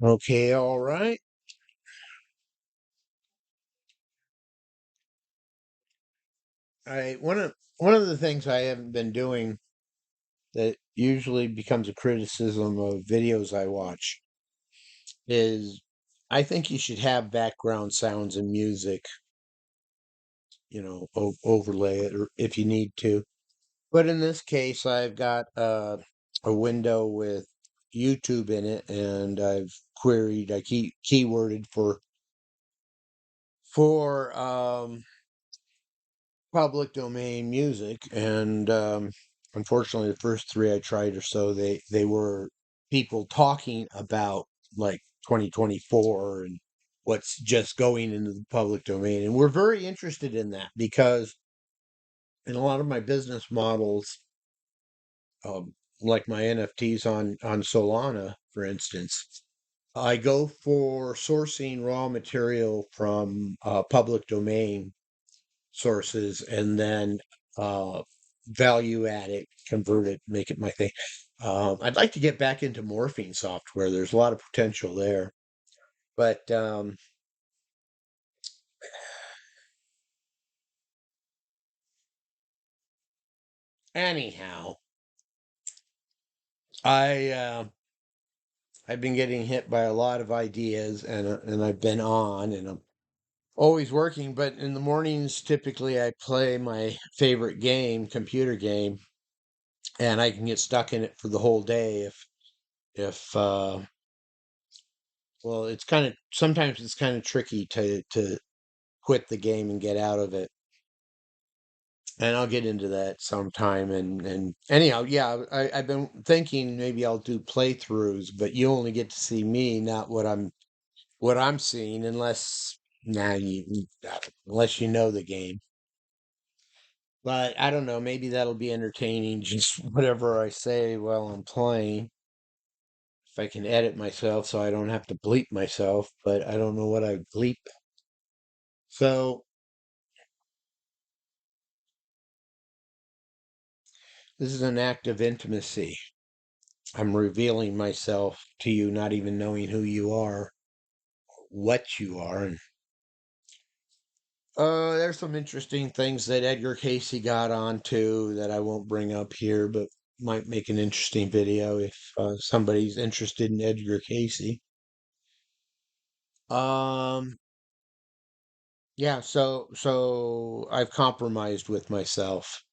Okay, all right. I one of the things I haven't been doing that usually becomes a criticism of videos I watch is I think you should have background sounds and music, overlay it or if you need to. But in this case, I've got a window with YouTube in it, and I keyworded for public domain music, and unfortunately, the first three I tried or so, they were people talking about like 2024 and what's just going into the public domain, and we're very interested in that because in a lot of my business models, like my NFTs on Solana, for instance. I go for sourcing raw material from public domain sources and then uh, value add it, convert it, make it my thing. I'd like to get back into morphing software. There's a lot of potential there. But anyhow, I've been getting hit by a lot of ideas, and I've been on, and I'm always working. But in the mornings, typically I play my favorite game, computer game, and I can get stuck in it for the whole day if well, it's kind of sometimes it's kind of tricky to quit the game and get out of it. And I'll get into that sometime. And anyhow, yeah, I've been thinking maybe I'll do playthroughs, but you only get to see me, not what I'm seeing, unless nah, unless you know the game. But I don't know, maybe that'll be entertaining, just whatever I say while I'm playing. If I can edit myself so I don't have to bleep myself, but I don't know what I bleep. So this is an act of intimacy. I'm revealing myself to you, not even knowing who you are, what you are. And there's some interesting things that Edgar Casey got onto that I won't bring up here, but might make an interesting video if somebody's interested in Edgar Casey. Um, yeah, so I've compromised with myself.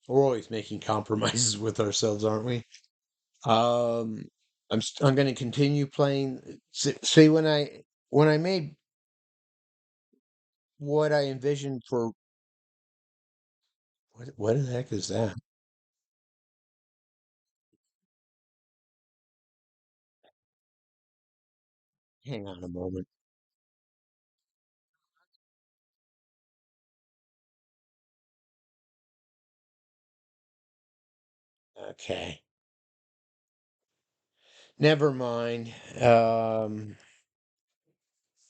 We're always making compromises with ourselves, aren't we? Um, I'm going to continue playing. See, when I made what I envisioned for what the heck is that? Hang on a moment. Okay, never mind.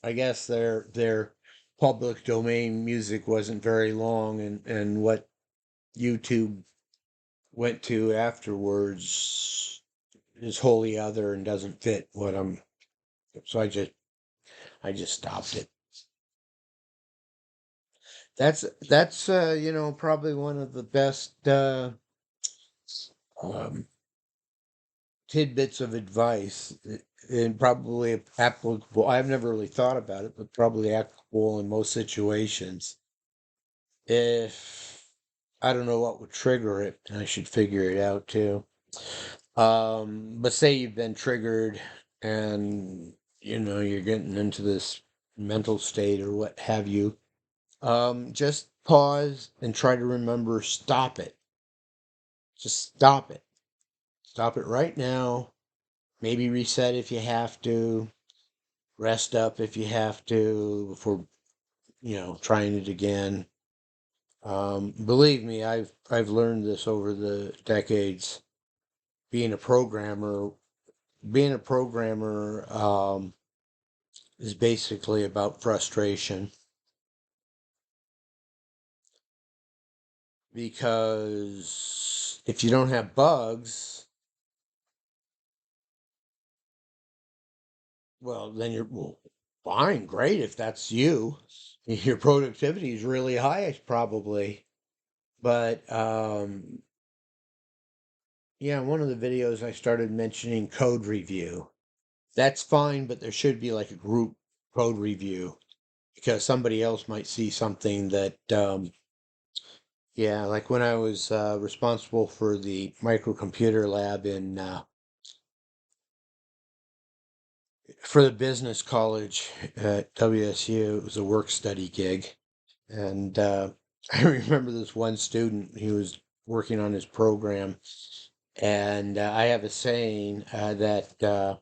I guess their public domain music wasn't very long, and what YouTube went to afterwards is wholly other and doesn't fit what I'm. So I just stopped it. That's probably one of the best um, tidbits of advice and probably applicable. I've never really thought about it, but probably applicable in most situations. If I don't know what would trigger it, I should figure it out too. But say you've been triggered and you're getting into this mental state or what have you. Just pause and try to remember, stop it. Just stop it. Stop it right now. Maybe reset if you have to. Rest up if you have to before, trying it again. Believe me, I've learned this over the decades. Being a programmer, being a programmer is basically about frustration because if you don't have bugs, Well, then you're well, fine, great if that's you. Your productivity is really high, probably. But yeah, one of the videos I started mentioning code review. That's fine, but there should be like a group code review because somebody else might see something that yeah, like when I was responsible for the microcomputer lab in for the business college at WSU. It was a work study gig. And I remember this one student, he was working on his program. And I have a saying that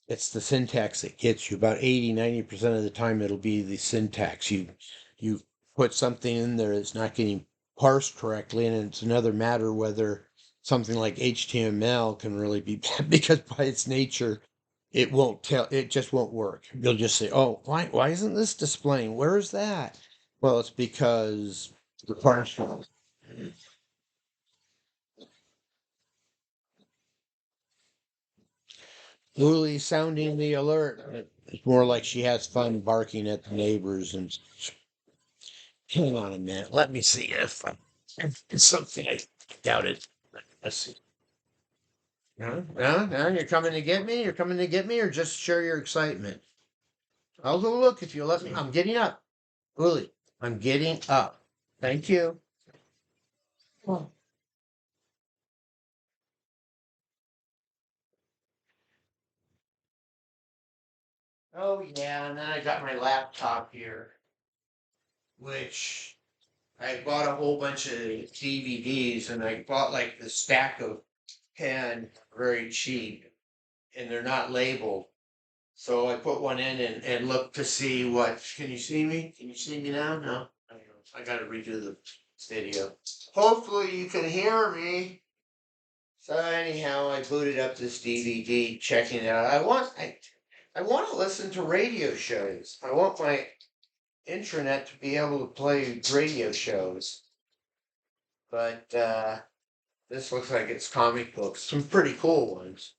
it's the syntax that gets you. About 80, 90% of the time, it'll be the syntax. You put something in there that's not getting parsed correctly, and it's another matter whether something like HTML can really be bad because by its nature, it won't tell. It just won't work. You'll just say, "Oh, why isn't this displaying? Where is that?" Well, it's because the parser. Luli sounding the alert. It's more like she has fun barking at the neighbors and hang on a minute. Let me see if it's something. I doubt it. Let's see. No, no, no. You're coming to get me? You're coming to get me or just share your excitement? I'll go look if you let me. I'm getting up. Lily, I'm getting up. Thank you. Oh, oh, yeah. And then I got my laptop here, which I bought a whole bunch of DVDs and I bought like the stack of 10 very cheap and they're not labeled. So I put one in and look to see what. Can you see me? Can you see me now? No. I gotta redo the video. Hopefully you can hear me. So anyhow, I booted up this DVD, checking it out. I want to listen to radio shows. I want my internet to be able to play radio shows. But this looks like it's comic books. Some pretty cool ones.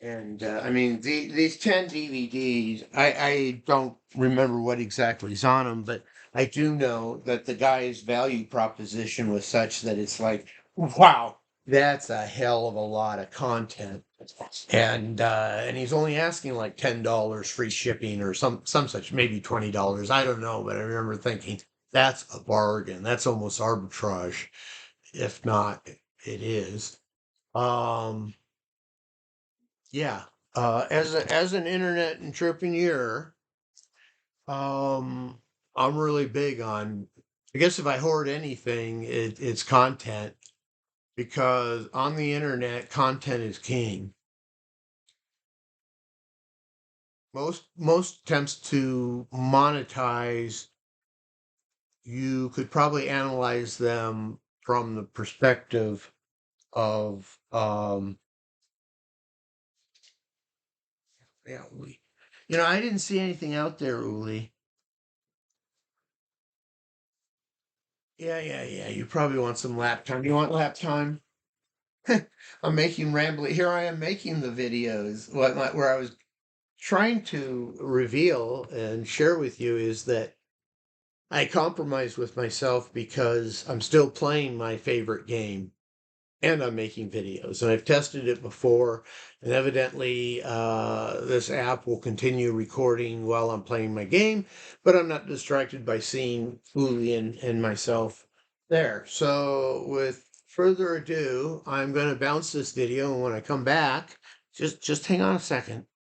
And I mean, these 10 DVDs, I don't remember what exactly is on them, but I do know that the guy's value proposition was such that it's like, wow, that's a hell of a lot of content. And he's only asking like $10 free shipping or some such, maybe $20. I don't know, but I remember thinking that's a bargain. That's almost arbitrage, if not, it is. Um, yeah. As an internet entrepreneur, um, I'm really big on. I guess if I hoard anything, it's content because on the internet, content is king. Most attempts to monetize, you could probably analyze them from the perspective of yeah, Uli. I didn't see anything out there, Uli. Yeah, yeah, yeah. You probably want some lap time. You want lap time? I'm making rambling. Here I am making the videos. Where I was trying to reveal and share with you is that I compromise with myself because I'm still playing my favorite game and I'm making videos. And I've tested it before, and evidently this app will continue recording while I'm playing my game, but I'm not distracted by seeing Uli and myself there. So with further ado, I'm going to bounce this video, and when I come back, just hang on a second.